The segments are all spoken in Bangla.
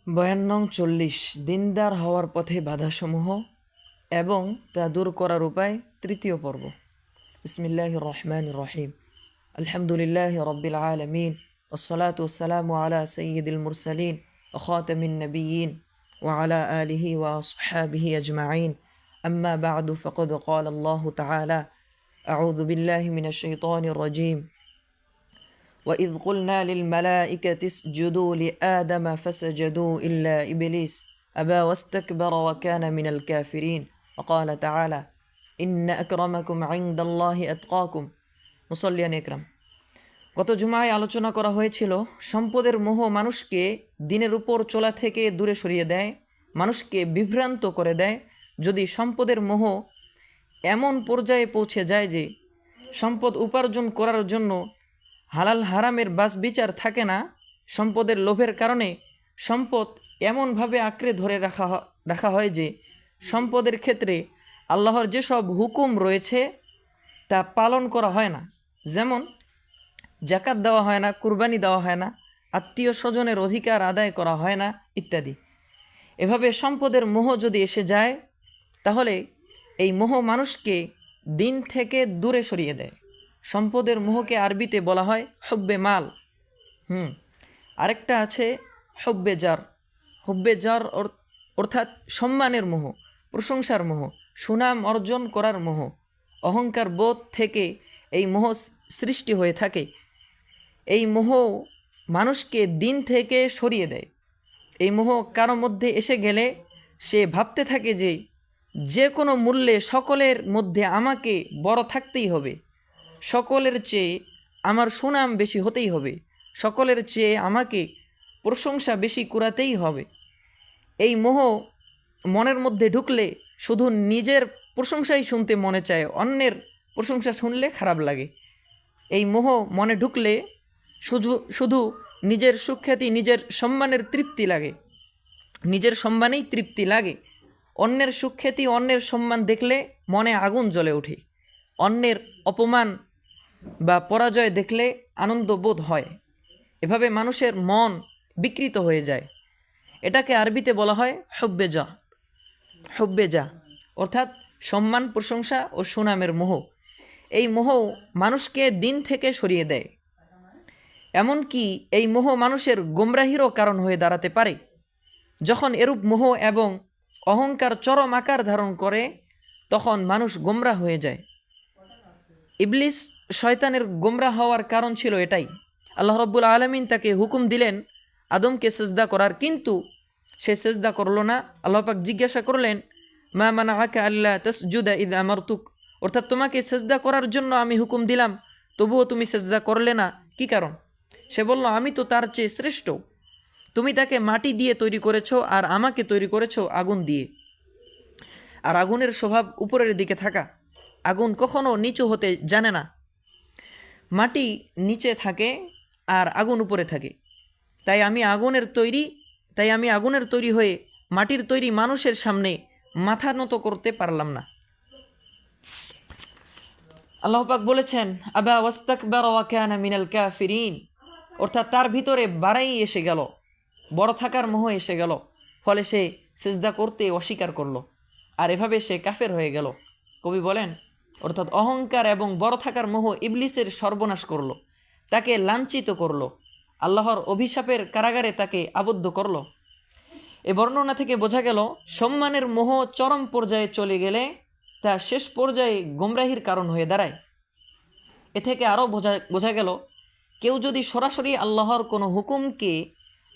42 দিনদার হওয়ার পথে বাধাসমূহ এবং তা দূর করার উপায় তৃতীয় পর্ব। বিসমিল্লাহির রহমানির রহিম। আলহামদুলিল্লাহি রাব্বিল আলামিন ওয়াসসালাতু ওয়াসসালামু আলা সাইয়্যিদিল মুরসালিন ওয়া খাতামিন নাবিয়্যিন ওয়া আলা আলিহি ওয়া আসহাবিহি আজমাইন। আম্মা বা'দু ফাকাদ ক্বালা আল্লাহু তাআলা আউযু বিল্লাহি মিনাশ শাইতানির রাজীম। وإذ قلنا للملائكة اسجدوا لآدم فسجدوا إلا إبليس أبى واستكبر وكان من الكافرين وقال تعالى إن أكرمكم عند الله أتقاكم মুসল্লিয়ান একরাম। গত জুমায় আলোচনা করা হয়েছিল সম্পদের মোহ মানুষকে দিনের উপর চলা থেকে দূরে সরিয়ে দেয়, মানুষকে বিভ্রান্ত করে দেয়। যদি সম্পদের মোহ এমন পর্যায়ে পৌঁছে যায় যে সম্পদ উপার্জন করার জন্য হালাল হারামের বাছ বিচার থাকে না, সম্পদের লোভের কারণে সম্পদ এমনভাবে আঁকড়ে ধরে রাখা হয় যে সম্পদের ক্ষেত্রে আল্লাহর যেসব হুকুম রয়েছে তা পালন করা হয় না। যেমন জাকাত দেওয়া হয় না, কুরবানি দেওয়া হয় না, আত্মীয় স্বজনের অধিকার আদায় করা হয় না ইত্যাদি। এভাবে সম্পদের মোহ যদি এসে যায় তাহলে এই মোহ মানুষকে দিন থেকে দূরে সরিয়ে দেয়। সম্পদের মোহকে আরবিতে বলা হয় হুব্বে মাল। আরেকটা আছে হুব্বে জার। হুব্বে জার অর্থাৎ সম্মানের মোহ, প্রশংসার মোহ, সুনাম অর্জন করার মোহ, অহংকার বোধ থেকে এই মোহ সৃষ্টি হয়ে থাকে। এই মোহ মানুষকে দিন থেকে সরিয়ে দেয়। এই মোহ কারো মধ্যে এসে গেলে সে ভাবতে থাকে যে যে কোনো মূল্যে সকলের মধ্যে আমাকে বড় থাকতেই হবে, সকলের চেয়ে আমার সুনাম বেশি হতেই হবে, সকলের চেয়ে আমাকে প্রশংসা বেশি কুড়াতেই হবে। এই মোহ মনের মধ্যে ঢুকলে শুধু নিজের প্রশংসাই শুনতে মনে চায়, অন্যের প্রশংসা শুনলে খারাপ লাগে। এই মোহ মনে ঢুকলে শুধু নিজের সুখ্যাতি, নিজের সম্মানের তৃপ্তি লাগে, নিজের সম্মানেই তৃপ্তি লাগে। অন্যের সুখ্যাতি, অন্যের সম্মান দেখলে মনে আগুন জ্বলে ওঠে। অন্যের অপমান বা পরাজয় দেখলে আনন্দ বোধ হয়। এভাবে মানুষের মন বিকৃত হয়ে যায়। এটাকে আরবিতে বলা হয় হুব্বে জা। হুব্বে জা অর্থাৎ সম্মান, প্রশংসা ও সুনামের মোহ। এই মোহ মানুষকে দিন থেকে সরিয়ে দেয়। এমনকি এই মোহ মানুষের গোমরাহিরও কারণ হয়ে দাঁড়াতে পারে। যখন এরূপ মোহ এবং অহংকার চরম আকার ধারণ করে তখন মানুষ গোমরা হয়ে যায়। ইবলিস শয়তানের গোমরা হওয়ার কারণ ছিল এটাই। আল্লাহ রাব্বুল আলামিন তাকে হুকুম দিলেন আদমকে সেজদা করার, কিন্তু সে সেজদা করল না। আল্লাহ পাক জিজ্ঞাসা করলেন, মা মানাআকা আল্লা তাসজুদা ইয আমারতুক, অর্থাৎ তোমাকে সেজদা করার জন্য আমি হুকুম দিলাম, তবুও তুমি সেজদা করলে না, কি কারণ? সে বলল, আমি তো তার চেয়ে শ্রেষ্ঠ। তুমি তাকে মাটি দিয়ে তৈরি করেছো আর আমাকে তৈরি করেছো আগুন দিয়ে। আর আগুনের স্বভাব উপরের দিকে থাকা, আগুন কখনো নিচু হতে জানে না। মাটি নিচে থাকে আর আগুন উপরে থাকে। তাই আমি আগুনের তৈরি হয়ে মাটির তৈরি মানুষের সামনে মাথা নত করতে পারলাম না। আল্লাহ পাক বলেছেন, আবা ওয়াস্তাকবারা ওয়া কানা মিনাল কাফিরিন, অর্থাৎ তার ভিতরে বাড়াই এসে গেল, বড় থাকার মোহ এসে গেল, ফলে সে সিজদা করতে অস্বীকার করলো, আর এভাবে সে কাফের হয়ে গেল। কবি বলেন, অর্থাৎ অহংকার এবং বড় থাকার মোহ ইবলিসের সর্বনাশ করলো, তাকে লাঞ্ছিত করলো, আল্লাহর অভিশাপের কারাগারে তাকে আবদ্ধ করলো। এ বর্ণনা থেকে বোঝা গেল সম্মানের মোহ চরম পর্যায়ে চলে গেলে তা শেষ পর্যায়ে গোমরাহির কারণ হয়ে দাঁড়ায়। এ থেকে আরও বোঝা গেল কেউ যদি সরাসরি আল্লাহর কোনো হুকুমকে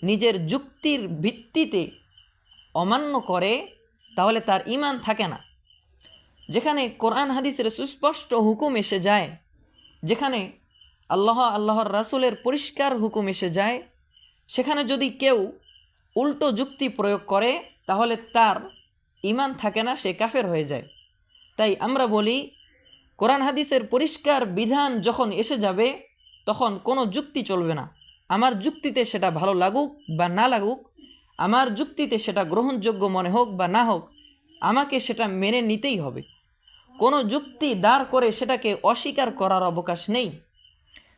নিজের যুক্তির ভিত্তিতে অমান্য করে তাহলে তার ঈমান থাকে না। যেখানে কোরআন হাদিসের সুস্পষ্ট হুকুম এসে যায়, যেখানে আল্লাহর রাসূলের পরিষ্কার হুকুম এসে যায়, সেখানে যদি কেউ উল্টো যুক্তি প্রয়োগ করে তাহলে তার ঈমান থাকে না, সে কাফের হয়ে যায়। তাই আমরা বলি, কোরআন হাদিসের পরিষ্কার বিধান যখন এসে যাবে তখন কোনো যুক্তি চলবে না। আমার যুক্তিতে সেটা ভালো লাগুক বা না লাগুক, আমার যুক্তিতে সেটা গ্রহণযোগ্য মনে হোক বা না হোক, আমাকে সেটা মেনে নিতেই হবে। কোনো যুক্তি দাঁড় করে সেটাকে অস্বীকার করার অবকাশ নেই,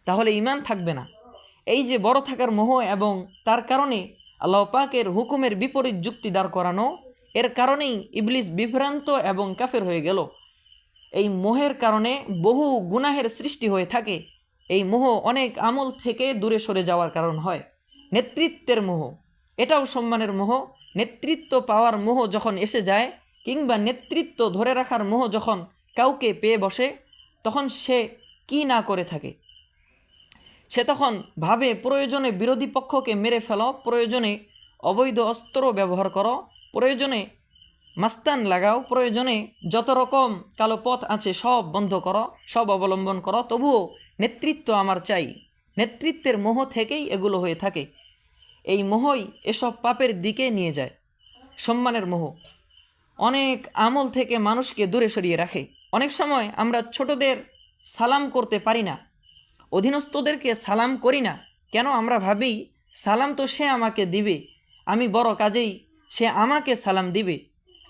তাহলে ঈমান থাকবে না। এই যে বড় থাকার মোহ এবং তার কারণে আল্লাহ পাকের হুকুমের বিপরীত যুক্তি দাঁড় করানো, এর কারণেই ইবলিস বিভ্রান্ত এবং কাফের হয়ে গেল। এই মোহের কারণে বহু গুনাহের সৃষ্টি হয়ে থাকে। এই মোহ অনেক আমল থেকে দূরে সরে যাওয়ার কারণ হয়। নেতৃত্বের মোহ, এটাও সম্মানের মোহ। নেতৃত্ব পাওয়ার মোহ যখন এসে যায়, কিংবা নেতৃত্ব ধরে রাখার মোহ যখন কাউকে পেয়ে বসে, তখন সে কি না করে থাকে। সে তখন ভাবে প্রয়োজনে বিরোধী পক্ষকে মেরে ফেলো, প্রয়োজনে অবৈধ অস্ত্র ব্যবহার করো, প্রয়োজনে মাস্তান লাগাও, প্রয়োজনে যত রকম কালো পথ আছে সব বন্ধ করো, সব অবলম্বন করো, তবুও নেতৃত্ব আমার চাই। নেতৃত্বের মোহ থেকেই এগুলো হয়ে থাকে। এই মোহই এসব পাপের দিকে নিয়ে যায়। সম্মানের মোহ অনেক আমল থেকে মানুষকে দূরে সরিয়ে রাখে। অনেক সময় আমরা ছোটদের সালাম করতে পারি না, অধীনস্থদেরকে সালাম করি না। কেন? আমরা ভাবি সালাম তো সে আমাকে দিবে, আমি বড় কাজেই সে আমাকে সালাম দিবে।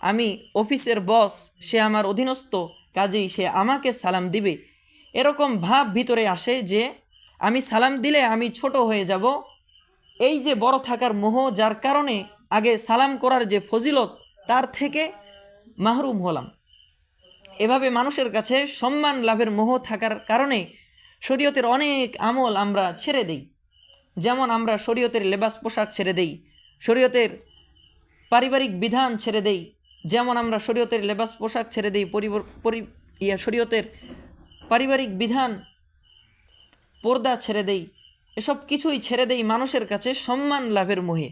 আমি অফিসের বস, সে আমার অধীনস্থ, কাজেই সে আমাকে সালাম দিবে। এরকম ভাব ভিতরে আসে যে আমি সালাম দিলে আমি ছোট হয়ে যাব। এই যে বড় থাকার মোহ, যার কারণে আগে সালাম করার যে ফজিলত তার থেকে মাহরুম হলাম। এভাবে মানুষের কাছে সম্মান লাভের মোহ থাকার কারণে শরীয়তের অনেক আমল আমরা ছেড়ে দেই। যেমন আমরা শরীয়তের লেবাস পোশাক ছেড়ে দেই, শরীয়তের পারিবারিক বিধান ছেড়ে দেই। যেমন আমরা শরীয়তের লেবাস পোশাক ছেড়ে দেই, শরীয়তের পারিবারিক বিধান, পর্দা ছেড়ে দেই। এসব কিছুই ছেড়ে দেই মানুষের কাছে সম্মান লাভের মোহে।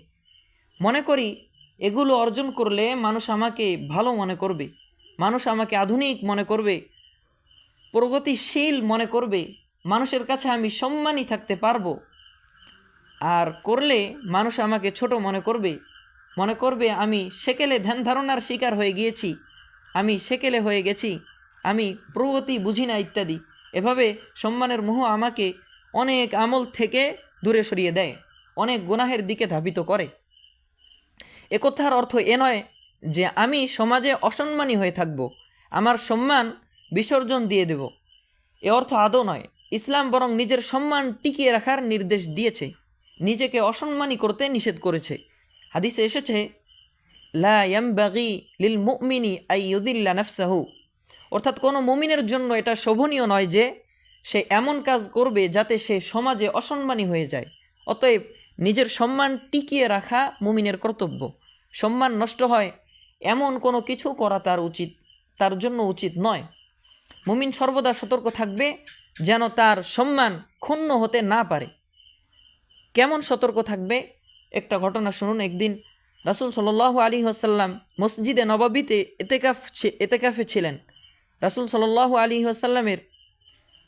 মনে করি এগুলো অর্জন করলে মানুষ আমাকে ভালো মনে করবে, মানুষ আমাকে আধুনিক মনে করবে, প্রগতিশীল মনে করবে, মানুষের কাছে আমি সম্মানী থাকতে পারবো। আর করলে মানুষ আমাকে ছোট মনে করবে, মনে করবে আমি সেকেলে ধ্যান ধারণার শিকার হয়ে গিয়েছি, আমি সেকেলে হয়ে গেছি, আমি প্রগতি বুঝি না ইত্যাদি। এভাবে সম্মানের মোহ আমাকে অনেক আমল থেকে দূরে সরিয়ে দেয়, অনেক গুনাহের দিকে ধাবিত করে। একথার অর্থ এ নয় যে আমি সমাজে অসম্মানী হয়ে থাকব, আমার সম্মান বিসর্জন দিয়ে দেব। এ অর্থ আদৌ নয়। ইসলাম বরং নিজের সম্মান টিকিয়ে রাখার নির্দেশ দিয়েছে, নিজেকে অসম্মানী করতে নিষেধ করেছে। হাদিসে এসেছে, লা ইয়ামবাগি লিল মুমিনি আই ইউদিল্লা নাফসাহু, অর্থাৎ কোনো মুমিনের জন্য এটা শোভনীয় নয় যে সে এমন কাজ করবে যাতে সে সমাজে অসম্মানী হয়ে যায়। অতএব নিজের সম্মান টিকিয়ে রাখা মুমিনের কর্তব্য। সম্মান নষ্ট হয় এমন কোনো কিছু করা তার জন্য উচিত নয়। মুমিন সর্বদা সতর্ক থাকবে যেন তার সম্মান ক্ষুণ্ণ হতে না পারে। কেমন সতর্ক থাকবে? একটা ঘটনা শুনুন। একদিন রাসূল সাল্লাল্লাহু আলাইহি ওয়াসাল্লাম মসজিদে নববীতে এতেকাফে ছিলেন। রাসূল সাল্লাল্লাহু আলাইহি ওয়াসাল্লামের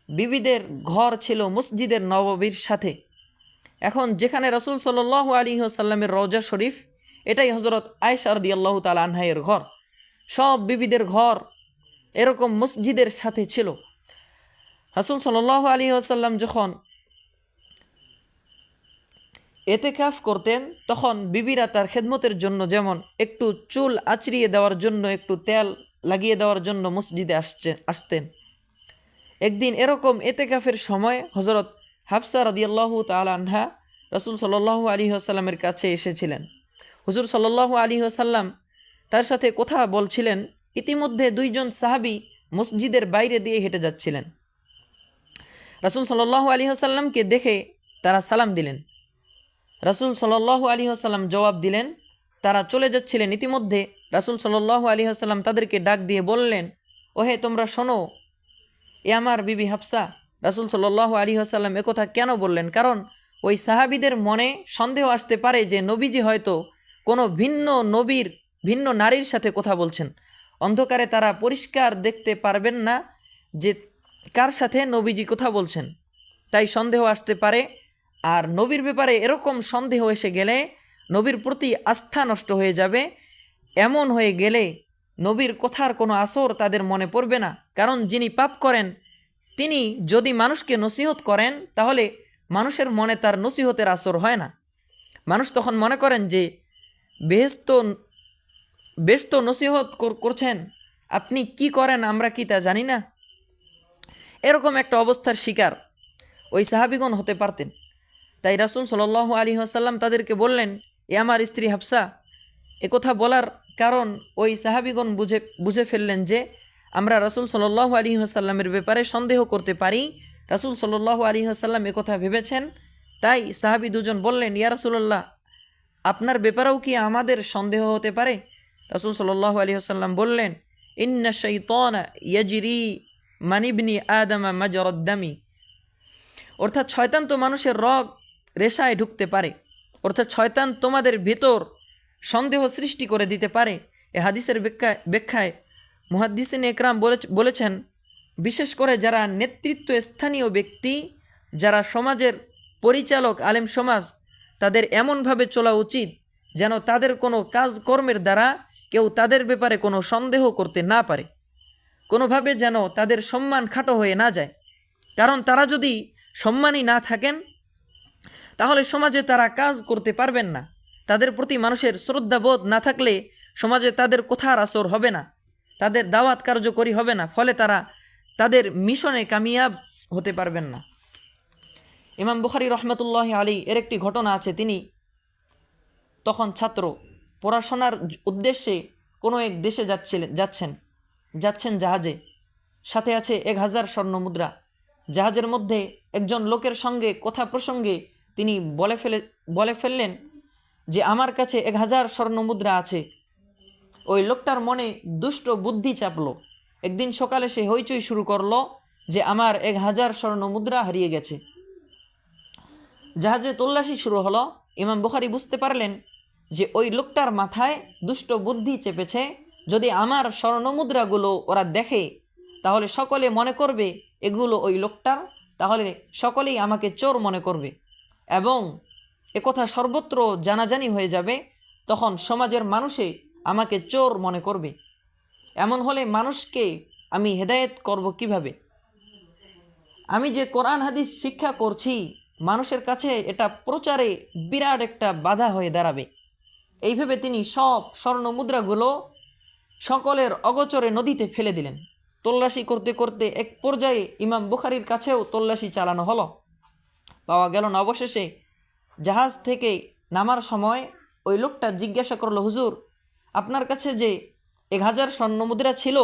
বিবিদের ঘর ছিল মসজিদের নববীর সাথে। এখন যেখানে রাসূল সাল্লাল্লাহু আলাইহি ওয়াসাল্লামের রওজা শরীফ, এটাই হযরত আয়েশা রাদিয়াল্লাহু তাআলা আনহার ঘর। সব বিবিদের ঘর এরকম মসজিদের সাথে ছিল। রাসূল সাল্লাল্লাহু আলাইহি ওয়াসাল্লাম যখন এতেকাফ করতেন, তখন বিবিরা তার খেদমতের জন্য যেমন একটু চুল আঁচড়িয়ে দেওয়ার জন্য, একটু তেল লাগিয়ে দেওয়ার জন্য মসজিদে আসতেন। একদিন এরকম এতেকাফের সময় হযরত হাফসা রাদিয়াল্লাহু তাআলা আনহা রাসূল সাল্লাল্লাহু আলাইহি ওয়াসাল্লামের কাছে এসেছিলেন। হুজুর সাল্লাল্লাহু আলাইহি ওয়াসাল্লাম তার সাথে কথা বলছিলেন। ইতিমধ্যে দুইজন সাহাবী মসজিদের বাইরে দিয়ে হেঁটে যাচ্ছিলেন। রাসূল সাল্লাল্লাহু আলাইহি ওয়াসাল্লামকে দেখে তারা সালাম দিলেন। রাসূল সাল্লাল্লাহু আলাইহি ওয়াসাল্লাম জবাব দিলেন। তারা চলে যাচ্ছিলেন। ইতিমধ্যে রাসূল সাল্লাল্লাহু আলাইহি ওয়াসাল্লাম তাদেরকে ডাক দিয়ে বললেন, ওহে তোমরা শোনো, এ আমার বিবি হাফসা। রাসূল সাল্লাল্লাহু আলাইহি ওয়াসাল্লাম একথা কেন বললেন? কারণ ওই সাহাবীদের মনে সন্দেহ আসতে পারে যে নবীজি হয়তো কোনো ভিন্ন নারীর সাথে কথা বলছেন। অন্ধকারে তারা পরিষ্কার দেখতে পারবেন না যে কার সাথে নবীজি কথা বলছেন, তাই সন্দেহ আসতে পারে। আর নবীর ব্যাপারে এরকম সন্দেহ এসে গেলে নবীর প্রতি আস্থা নষ্ট হয়ে যাবে। এমন হয়ে গেলে নবীর কথার কোনো আসর তাদের মনে পড়বে না। কারণ যিনি পাপ করেন তিনি যদি মানুষকে নসিহত করেন, তাহলে মানুষের মনে তার নসিহতের আসর হয় না। মানুষ তখন মনে করেন যে বেশ তো নসিহত করছেন, আপনি কি করেন আমরা কি তা জানি না। এরকম একটা অবস্থার শিকার ওই সাহাবীগণ হতে পারতেন। তাই রাসূল সাল্লাল্লাহু আলাইহি ওয়াসাল্লাম তাদেরকে বললেন, এ আমার স্ত্রী হাফসা। একথা বলার কারণ ওই সাহাবিগণ বুঝে ফেললেন যে আমরা রাসূল সাল্লাল্লাহু আলাইহি ওয়াসাল্লামের ব্যাপারে সন্দেহ করতে পারি। রাসূল সাল্লাল্লাহু আলাইহি ওয়াসাল্লাম একথা ভেবেছেন। তাই সাহাবি দুজন বললেন, ইয়া রাসূলুল্লাহ, আপনার ব্যাপারেও কি আমাদের সন্দেহ হতে পারে? রাসূল সাল্লাল্লাহু আলাইহি ওয়াসাল্লাম বললেন, ইন্না শাইতানা ইয়াজরি মান ইবনি আদমা মাজরাদ দামি। অর্থাৎ শয়তান তো মানুষের রগ রেশায় ঢুকতে পারে, অর্থাৎ শয়তান তোমাদের ভিতর সন্দেহ সৃষ্টি করে দিতে পারে। এ হাদিসের ব্যাখ্যায় মুহাদ্দিসিন একরাম বলেছেন, বিশেষ করে যারা নেতৃত্ব স্থানীয় ব্যক্তি, যারা সমাজের পরিচালক, আলেম সমাজ, তাদের এমনভাবে চলা উচিত যেন তাদের কোনো কাজকর্মের দ্বারা কেউ তাদের ব্যাপারে কোনো সন্দেহ করতে না পারে, কোনোভাবে যেন তাদের সম্মান খাটো হয়ে না যায়। কারণ তারা যদি সম্মানী না থাকেন তাহলে সমাজে তারা কাজ করতে পারবেন না। তাদের প্রতি মানুষের শ্রদ্ধাবোধ না থাকলে সমাজে তাদের কথার আসর হবে না, তাদের দাওয়াত কার্যকরী হবে না, ফলে তারা তাদের মিশনে কামিয়াব হতে পারবেন না। ইমাম বুখারী রহমতুল্লাহ আলী এর একটি ঘটনা আছে। তিনি তখন ছাত্র, পড়াশোনার উদ্দেশ্যে কোনো এক দেশে যাচ্ছেন জাহাজে, সাথে আছে 1000 স্বর্ণ মুদ্রা। জাহাজের মধ্যে একজন লোকের সঙ্গে কথা প্রসঙ্গে তিনি বলে ফেললেন যে আমার কাছে 1000 স্বর্ণ মুদ্রা আছে। ওই লোকটার মনে দুষ্ট বুদ্ধি চাপলো। একদিন সকালে সে হইচই শুরু করলো যে আমার 1000 স্বর্ণ মুদ্রা হারিয়ে গেছে। জাহাজে তল্লাশি শুরু হলো। ইমাম বুখারী বুঝতে পারলেন যে ওই লোকটার মাথায় দুষ্ট বুদ্ধি চেপেছে। যদি আমার স্বর্ণ মুদ্রাগুলো ওরা দেখে তাহলে সকলে মনে করবে এগুলো ওই লোকটার, তাহলে সকলেই আমাকে চোর মনে করবে এবং একথা সর্বত্র জানাজানি হয়ে যাবে। তখন সমাজের মানুষে আমাকে চোর মনে করবে। এমন হলে মানুষকে আমি হেদায়েত করব কিভাবে? আমি যে কোরআন হাদিস শিক্ষা করছি মানুষের কাছে এটা প্রচারে বিরাট একটা বাধা হয়ে দাঁড়াবে। এইভাবে তিনি সব স্বর্ণ মুদ্রাগুলো সকলের অগোচরে নদীতে ফেলে দিলেন। তল্লাশি করতে করতে এক পর্যায়ে ইমাম বুখারীর কাছেও তল্লাশি চালানো হলো, পাওয়া গেল না। অবশেষে জাহাজ থেকে নামার সময় ওই লোকটা জিজ্ঞাসা করলো, হুজুর, আপনার কাছে যে 1000 স্বর্ণ মুদ্রা ছিল,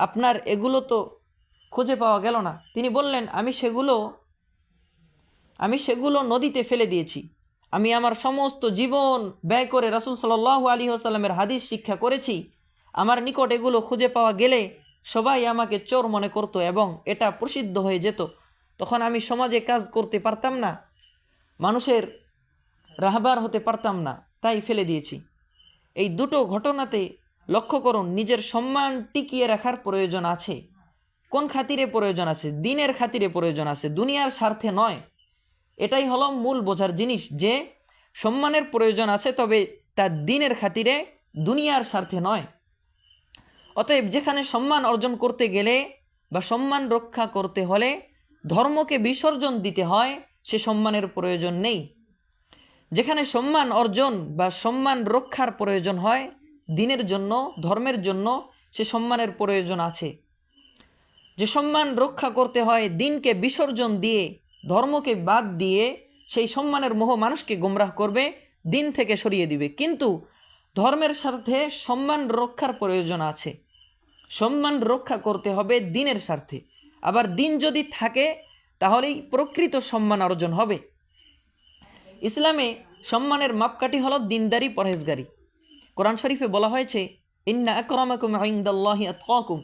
আপনার এগুলো তো খুঁজে পাওয়া গেল না। তিনি বললেন, আমি সেগুলো নদীতে ফেলে দিয়েছি। আমি আমার সমস্ত জীবন ব্যয় করে রাসূল সাল্লাল্লাহু আলাইহি ওয়াসাল্লামের হাদিস শিক্ষা করেছি। আমার নিকট এগুলো খুঁজে পাওয়া গেলে সবাই আমাকে চোর মনে করত এবং এটা প্রসিদ্ধ হয়ে যেত। তখন আমি সমাজে কাজ করতে পারতাম না, মানুষের রাহবার হতে পারতাম না, তাই ফেলে দিয়েছি। এই দুটো ঘটনাতে লক্ষ্য করুন, নিজের সম্মান টিকিয়ে রাখার প্রয়োজন আছে। কোন খাতিরে প্রয়োজন আছে? দিনের খাতিরে প্রয়োজন আছে, দুনিয়ার স্বার্থে নয়। এটাই হলো মূল বোঝার জিনিস, যে সম্মানের প্রয়োজন আছে, তবে তা দিনের খাতিরে, দুনিয়ার স্বার্থে নয়। অতএব যেখানে সম্মান অর্জন করতে গেলে বা সম্মান রক্ষা করতে হলে ধর্মকে বিসর্জন দিতে হয়, সে সম্মানের প্রয়োজন নেই। যেখানে সম্মান অর্জন বা সম্মান রক্ষার প্রয়োজন হয় দিনের জন্য, ধর্মের জন্য, সে সম্মানের প্রয়োজন আছে। যে সম্মান রক্ষা করতে হয় দিনকে বিসর্জন দিয়ে, ধর্মকে বাদ দিয়ে, সেই সম্মানের মোহ মানুষকে গোমরাহ করবে, দিন থেকে সরিয়ে দিবে। কিন্তু ধর্মের স্বার্থে সম্মান রক্ষার প্রয়োজন আছে, সম্মান রক্ষা করতে হবে দিনের স্বার্থে। আবার দিন যদি থাকে তাহলেই প্রকৃত সম্মান অর্জন হবে। ইসলামে সম্মানের মাপকাঠি হলো দিনদারি, পরহেজগারি। কোরআন শরীফে বলা হয়েছে, ইন্না আকরামাকুম ইনদাল্লাহি আতকাকুম,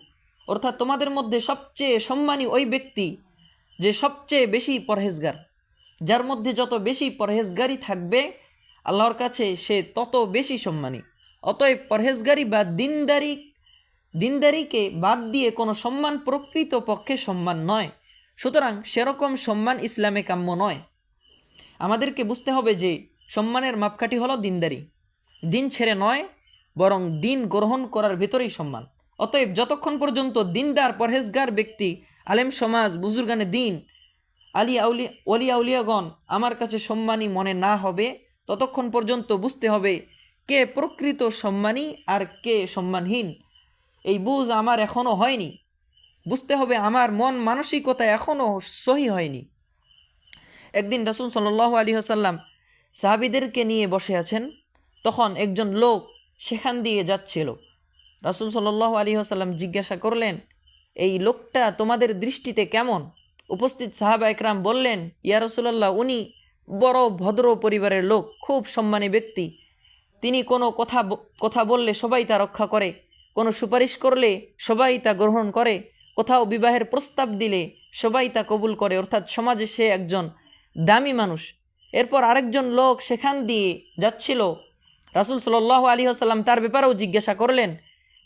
অর্থাৎ তোমাদের মধ্যে সবচেয়ে সম্মানী ওই ব্যক্তি যে সবচেয়ে বেশি পরহেজগার। যার মধ্যে যত বেশি পরহেজগারি থাকবে আল্লাহর কাছে সে তত বেশি সম্মানী। অতএব পরহেজগারি বা দিনদারিকে বাদ দিয়ে কোনো সম্মান প্রকৃত পক্ষে সম্মান নয়। সুতরাং সেরকম সম্মান ইসলামে কাম্য নয়। আমাদেরকে বুঝতে হবে যে সম্মানের মাপকাঠি হলো দিনদারি, দিন ছেড়ে নয়, বরং দিন গ্রহণ করার ভিতরেই সম্মান। অতএব যতক্ষণ পর্যন্ত দিনদার পরহেজগার ব্যক্তি, আলেম সমাজ, বুজুর্গানে দিন, ওলিয়া উলিয়াগণ আমার কাছে সম্মানী মনে না হবে, ততক্ষণ পর্যন্ত বুঝতে হবে কে প্রকৃত সম্মানী আর কে সম্মানহীন। এই বুঝ আমার এখনও হয়নি। বুঝতে হবে আমার মন মানসিকতা এখনও সহি হয়নি। একদিন রাসূল সাল্লাল্লাহু আলাইহি ওয়াসাল্লাম সাহাবীদেরকে নিয়ে বসে আছেন। তখন একজন লোক সেখান দিয়ে যাচ্ছিল। রাসূল সাল্লাল্লাহু আলাইহি ওয়াসাল্লাম জিজ্ঞাসা করলেন, এই লোকটা তোমাদের দৃষ্টিতে কেমন? উপস্থিত সাহাবা একরাম বললেন, ইয়া রাসূলুল্লাহ, উনি বড় ভদ্র পরিবারের লোক, খুব সম্মানী ব্যক্তি। তিনি কোনো কথা বললে সবাই তা রক্ষা করে, কোনো সুপারিশ করলে সবাই তা গ্রহণ করে, কোথাও বিবাহের প্রস্তাব দিলে সবাই তা কবুল করে, অর্থাৎ সমাজে সে একজন দামি মানুষ। এরপর আরেকজন লোক সেখান দিয়ে যাচ্ছিল। রাসূল সাল্লাল্লাহু আলাইহি ওয়াসাল্লাম তার ব্যাপারেও জিজ্ঞাসা করলেন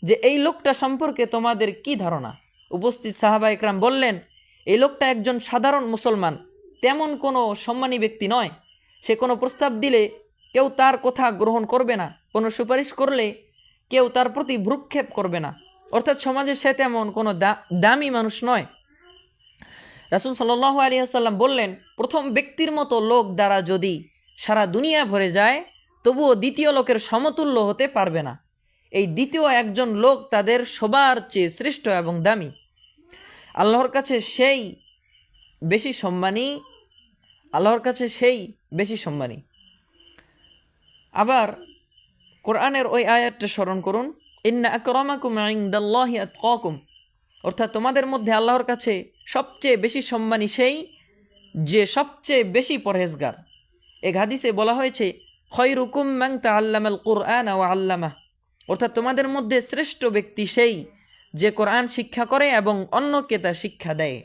যে এই লোকটা সম্পর্কে তোমাদের কি ধারণা? উপস্থিত সাহাবা একরাম বললেন, এই লোকটা একজন সাধারণ মুসলমান, তেমন কোনো সম্মানী ব্যক্তি নয়। সে কোনো প্রস্তাব দিলে কেউ তার কথা গ্রহণ করবে না, কোনো সুপারিশ করলে কেউ তার প্রতি ভ্রুক্ষেপ করবে না, অর্থাৎ সমাজে সে তেমন কোনো দামি মানুষ নয়। রাসূল সাল্লাল্লাহু আলাইহি ওয়াসাল্লাম বললেন, প্রথম ব্যক্তির মতো লোক দ্বারা যদি সারা দুনিয়া ভরে যায় তবুও দ্বিতীয় লোকের সমতুল্য হতে পারবে না। এই দ্বিতীয় একজন লোক তাদের সবার চেয়ে শ্রেষ্ঠ এবং দামি। আল্লাহর কাছে সেই বেশি সম্মানী, আল্লাহর কাছে সেই বেশি সম্মানী। আবার কোরআনের ওই আয়াতটা স্মরণ করুন, ইন্না আকরামাকুম ইনদাল্লাহি আতকাকুম, অর্থাৎ তোমাদের মধ্যে আল্লাহর কাছে সবচেয়ে বেশি সম্মানী সেই যে সবচেয়ে বেশি পরহেজগার। এক হাদিসে বলা হয়েছে, খয়রুকুম মান তাআল্লামাল কুরআন ওয়া আল্লামাহ, অর্থাৎ তোমাদের মধ্যে শ্রেষ্ঠ ব্যক্তি সেই যে কোরআন শিক্ষা করে এবং অন্যকে তা শিক্ষা দেয়।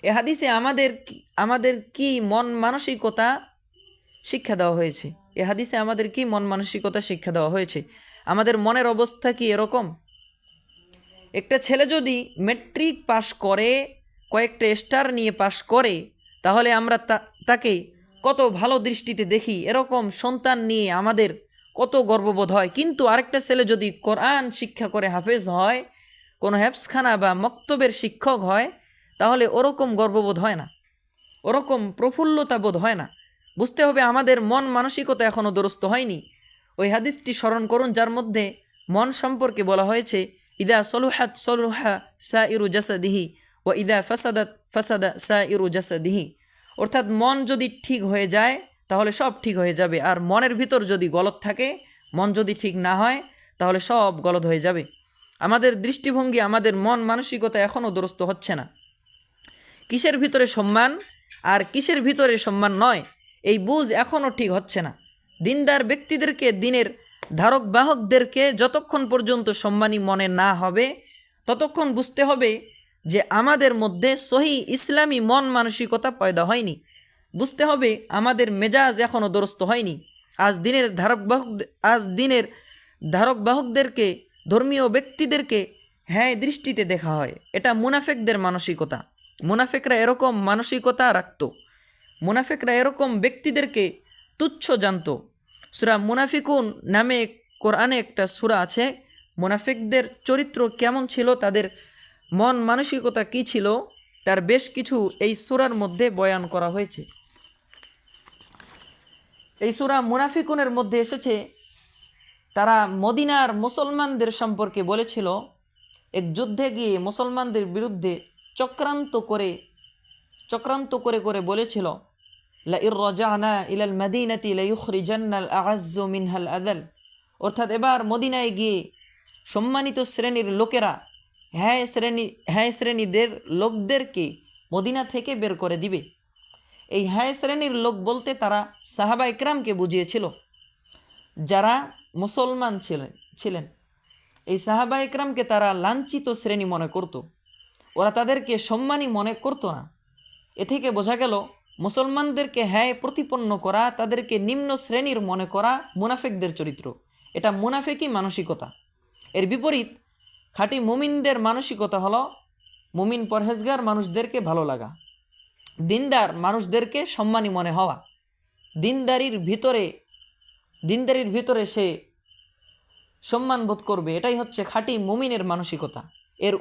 এ হাদিসে আমাদের কি মন মানসিকতা শিক্ষা দেওয়া হয়েছে? এ হাদিসে আমাদের কি মন মানসিকতা শিক্ষা দেওয়া হয়েছে? আমাদের মনের অবস্থা কি এরকম? একটা ছেলে যদি ম্যাট্রিক পাশ করে, কয়েকটা স্টার নিয়ে পাশ করে, তাহলে আমরা তাকে কত ভালো দৃষ্টিতে দেখি, এরকম সন্তান নিয়ে আমাদের কত গর্ববোধ হয়। কিন্তু আরেকটা ছেলে যদি কোরআন শিক্ষা করে হাফেজ হয়, কোনো হেফজখানা বা মক্তবের শিক্ষক হয়, তাহলে ওরকম গর্ববোধ হয় না, ওরকম প্রফুল্লতা বোধ হয় না। বুঝতে হবে আমাদের মন মানসিকতা এখনও দুরস্ত হয়নি। ওই হাদিসটি স্মরণ করুন যার মধ্যে মন সম্পর্কে বলা হয়েছে, ইদা সলুহাত সলুহা সাইরু জাসাদিহি ও ইদা ফাসাদাত ফাসাদা সাইরু জাসাদিহি, অর্থাৎ মন যদি ঠিক হয়ে যায় তাহলে সব ঠিক হয়ে যাবে, আর মনের ভিতর যদি গলত থাকে, মন যদি ঠিক না হয় তাহলে সব গলত হয়ে যাবে। আমাদের দৃষ্টিভঙ্গি, আমাদের মন মানসিকতা এখনও দুরস্ত হচ্ছে না। কিসের ভিতরে সম্মান আর কিসের ভিতরে সম্মান নয়, এই বুঝ এখনও ঠিক হচ্ছে না। দিনদার ব্যক্তিদেরকে, দিনের ধারক বাহকদেরকে যতক্ষণ পর্যন্ত সম্মানী মনে না হবে ততক্ষণ বুঝতে হবে যে আমাদের মধ্যে সহি ইসলামী মন মানসিকতা পয়দা হয়নি। বুঝতে হবে আমাদের মেজাজ এখনও দুরস্ত হয়নি। আজ দিনের ধারক বাহকদেরকে, ধর্মীয় ব্যক্তিদেরকে হ্যাঁ দৃষ্টিতে দেখা হয়। এটা মুনাফেকদের মানসিকতা। মুনাফেকরা এরকম মানসিকতা রাখত, মুনাফেকরা এরকম ব্যক্তিদেরকে তুচ্ছ জানত। সূরা মুনাফিকুন নামে কোরআনে একটা সূরা আছে। মুনাফিকদের চরিত্র কেমন ছিল, তাদের মন মানসিকতা কি ছিল, তার বেশ কিছু এই সূরার মধ্যে বয়ান করা হয়েছে। এই সূরা মুনাফিকুনের মধ্যে এসেছে, তারা মদিনার মুসলমানদের সম্পর্কে বলেছিল, এক যুদ্ধে গিয়ে মুসলমানদের বিরুদ্ধে চক্রান্ত করে করে বলেছিল, লা ইর রাজানা ইলাল মাদিনাতি লা ইখরিজান্নাল আ'আজ্জু মিনহাল আযাল, অর্থাৎ এবার মদিনায় গিয়ে সম্মানিত শ্রেণীর লোকেরা হ্যাঁ শ্রেণীদের লোকদেরকে মদিনা থেকে বের করে দিবে। এই হ্যাঁ শ্রেণীর লোক বলতে তারা সাহাবা ইকরামকে বুঝিয়েছিল, যারা মুসলমান ছিলেন। এই সাহাবা ইকরামকে তারা লাঞ্ছিত শ্রেণী মনে করত, ওরা তাদেরকে সম্মানী মনে করতো না। এ থেকে বোঝা গেল মুসলমানদেরকে হ্যাঁ প্রতিপন্ন করা, তাদেরকে নিম্ন শ্রেণীর মনে করা মুনাফিকদের চরিত্র। এটা মুনাফিকি মানসিকতা। এর বিপরীত খাঁটি মুমিনদের মানসিকতা হলো মুমিন পরহেজগার মানুষদেরকে ভালো লাগা, দিনদার মানুষদেরকে সম্মানী মনে হওয়া, দিনদারির ভিতরে সে সম্মান বোধ করবে। এটাই হচ্ছে খাঁটি মুমিনের মানসিকতা। এর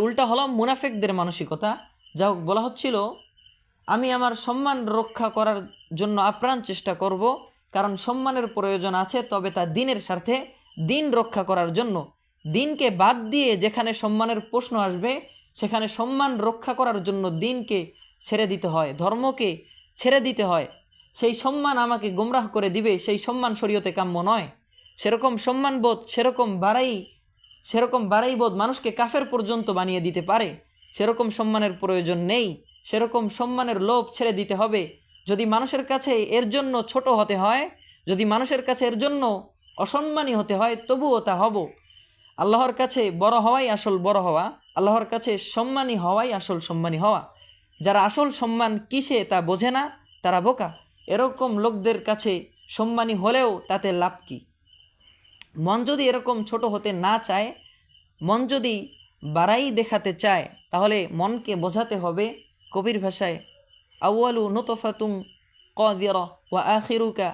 উল্টা হলো মুনাফিকদের মানসিকতা। যা হোক, বলা হচ্ছিল, আমি আমার সম্মান রক্ষা করার জন্য আপ্রাণ চেষ্টা করব, কারণ সম্মানের প্রয়োজন আছে, তবে তা দিনের স্বার্থে, দিন রক্ষা করার জন্য। দিনকে বাদ দিয়ে যেখানে সম্মানের প্রশ্ন আসবে সেখানে সম্মান রক্ষা করার জন্য দিনকে ছেড়ে দিতে হয়, ধর্মকে ছেড়ে দিতে হয়। সেই সম্মান আমাকে গোমরাহ করে দিবে, সেই সম্মান শরীয়তে কাম্য নয়। সেরকম সম্মানবোধ, সেরকম বাড়াই বোধ মানুষকে কাফের পর্যন্ত বানিয়ে দিতে পারে। সেরকম সম্মানের প্রয়োজন নেই। সেরকম সম্মানের লোভ ছেড়ে দিতে হবে। যদি মানুষের কাছে এর জন্য ছোট হতে হয়, যদি মানুষের কাছে এর জন্য অসম্মানী হতে হয়, তবুও তা হব। আল্লাহর কাছে বড় হওয়াই আসল বড় হওয়া, আল্লাহর কাছে সম্মানী হওয়াই আসল সম্মানী হওয়া। যারা আসল সম্মান কিসে তা বোঝে না, তারা বোকা। এরকম লোকদের কাছে সম্মানী হলেও তাতে লাভ কি? মন যদি এরকম ছোট হতে না চায়, মন যদি বাড়াই দেখাতে চায়, তাহলে মনকে বোঝাতে হবে কবির ভাষায়, আউয়ালু নুতফাতুন কাদিরা ওয়া আখিরুকা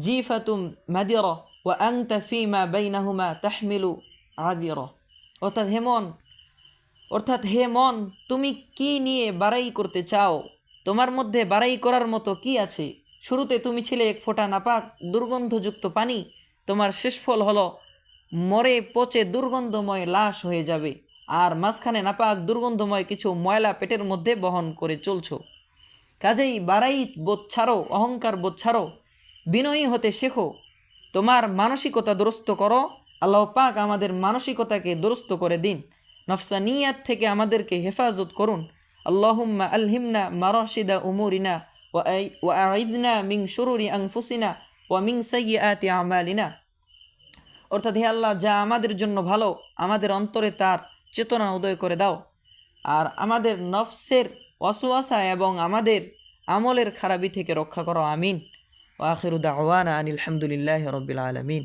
জিফাতুম মাদিরা ওয়া আনতা ফিমা বাইনাহুমা তাহমিলু আদিরা। অর্থাৎ হে মন, তুমি কি নিয়ে বাড়াই করতে চাও? তোমার মধ্যে বাড়াই করার মতো কি আছে? শুরুতে তুমি ছিলে এক ফোঁটা নাপাক দুর্গন্ধযুক্ত পানি, তোমার শেষ ফল হলো মরে পচে দুর্গন্ধময় লাশ হয়ে যাবে, আর মাঝখানে নাপাক দুর্গন্ধময় কিছু ময়লা পেটের মধ্যে বহন করে চলছো। কাজেই বাড়াই বোধ ছাড়ো, অহংকার বোধ ছাড়ো, বিনয়ী হতে শেখো, তোমার মানসিকতা দুরস্ত করো। আল্লাহ পাক আমাদের মানসিকতাকে দুরস্ত করে দিন, নফসানিয়াত থেকে আমাদেরকে হেফাজত করুন। আল্লাহুম্মা আলহিমনা মারাশিদা উমুরিনা ওয়া আইদনা মিন শুরুরি আনফুসিনা ওয়া মিন সাইয়্যাতি আমালিনা। অর্থাৎ হে আল্লাহ, যা আমাদের জন্য ভালো, আমাদের অন্তরে তার চেতনা উদয় করে দাও, আর আমাদের নফসের ওয়াসওয়াসা এবং আমাদের আমলের খারাপি থেকে রক্ষা করো। আমিন। ওয়া আখিরু দাওয়ানা আনিল হামদুলিল্লাহি রাব্বিল আলামিন।